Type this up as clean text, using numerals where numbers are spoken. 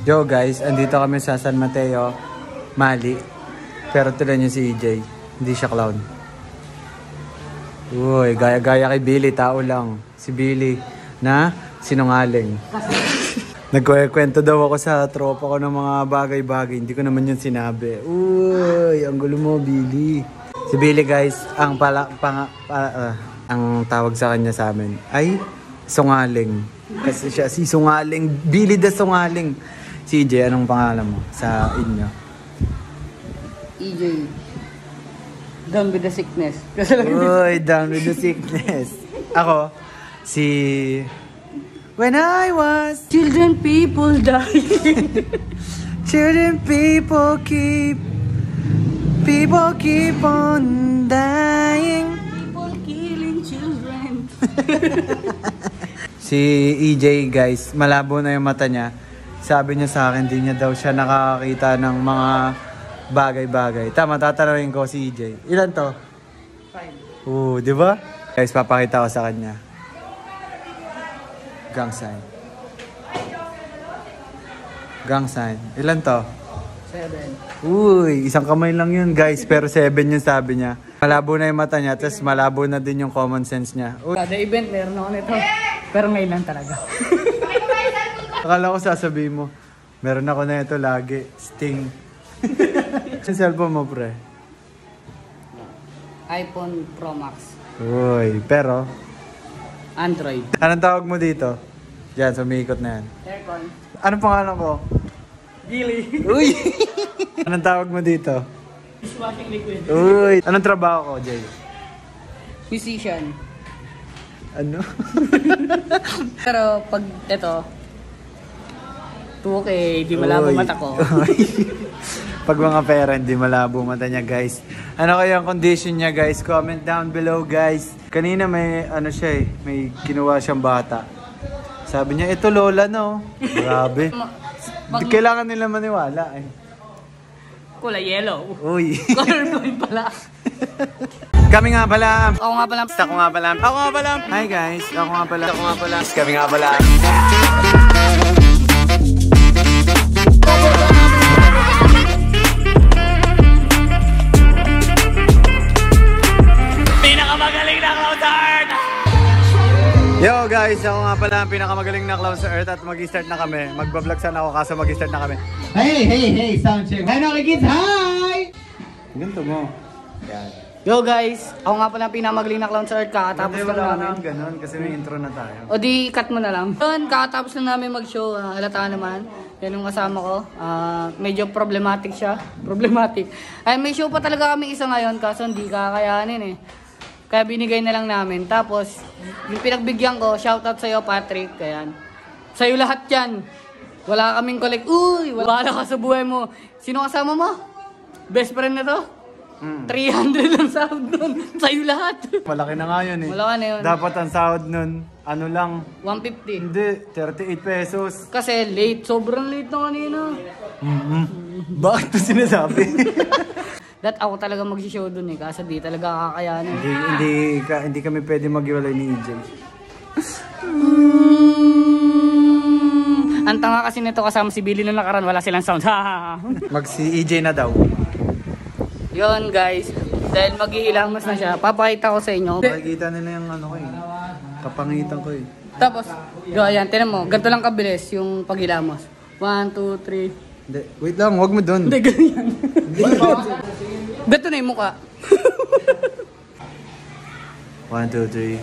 Yo guys, andito kami sa San Mateo, Mali. Pero tulan niyo si EJ. Hindi siya clown. Uy, gaya-gaya kay Billy. Tao lang. Si Billy na sinungaling. Nagkwento daw ako sa tropa ko ng mga bagay-bagay. Hindi ko naman yun sinabi. Uy, ang gulo mo, Billy. Si Billy guys, ang tawag sa kanya sa amin ay sungaling. Kasi siya si Sungaling. Billy the Sungaling. Si EJ, anong pangalan mo sa inyo? EJ. Down with the sickness. Uy, down with the sickness. Ako, si... When I was... Children, people die. Children, people keep on dying. People killing children. Si EJ guys, malabo na yung mata niya. Sabi niya sa akin, di niya daw siya nakakakita ng mga bagay-bagay. Tama, tatanungin ko si EJ. Ilan to? 5. Di ba? Guys, papakita ko sa kanya. Gang sign. Gang sign. Ilan to? 7. Uy, isang kamay lang yun guys. Pero 7 yung sabi niya. Malabo na yung mata niya. Tapos malabo na din yung common sense niya. Uy. Kada event, meron ako nito. Pero ngayon lang talaga. Akala ko sasabihin mo, meron ako na ito lagi. Sting. Yung cellphone mo, pre? iPhone Pro Max. Uy, pero... Android. Anong tawag mo dito? Yan, sumiikot na yan. Aircon. Anong pangalan ko? Gili. Uy! Anong tawag mo dito? Dishwashing liquid. Uy! Anong trabaho ko, Jay? Musician. Ano? Pero pag ito, 2K, di malabo mata ko. Pag mga pera, hindi malabo mata niya, guys. Ano kaya ang condition niya, guys? Comment down below, guys. Kanina may, ano siya eh, may kinuha siyang bata. Sabi niya, ito lola, no? Grabe. Kailangan nila maniwala eh. Kulay yellow. Uy. Colorblind pala. Kami nga pala. Ako nga pala. Ako nga pala. Ako nga pala. Hi guys. Ako nga pala. Ako nga pala. Kami nga pala. Pinakamagaling na clown sa Earth! Yo guys, ako nga pala ang pinakamagaling na clown sa Earth at mag-start na kami. Magbablog sana ako kaso mag-start na kami. Hey, sound check. Hi, Noki Kids, hi! Ganito mo. Yan. Yo guys, ako nga pala ang pinakamagaling na clown sa Earth. Kakatapos lang namin. Ganun kasi may intro na tayo. O di, cut mo na lang. Yun, kakatapos lang namin mag-show. Halata naman. Yan yung kasama ko. Medyo problematic siya. Problematic. Ay, may show pa talaga kami isa ngayon kaso hindi kakayanin eh. Kaya binigay na lang namin. Tapos, yung pinagbigyan ko, shoutout sa'yo Patrick. Ayan. Sa'yo lahat yan. Wala kaming collect. Uy, wala ka sa buhay mo. Sino kasama mo? Best friend na to? 300 lang sahod nun. Sa'yo lahat. Malaki na nga yun eh. Malaki na yun. Dapat ang sahod nun, ano lang. 150. Hindi, 38 pesos. Kasi late. Sobrang late na kanina. Bakit ito sinasabi? That ako talaga mag-show dun eh. Kasi di talaga kakayanin. hindi kami pwede mag-iwalay ni EJ. Ang tanga kasi nito kasama si Billy nung nakaraan. Wala silang sound. Si EJ na daw. Yun guys. Dahil mag-iilamos na siya. Papakita ko sa inyo. Makikita nila yung ano ko eh. Kapangitan ko eh. Tapos, ayan, tinan mo. Ganito lang kabilis yung pag-ilamos. 1, 2, 3. Hindi, wait lang, huwag mo dun. Hindi, ganyan. Ganito na yung mukha. 1, 2, 3.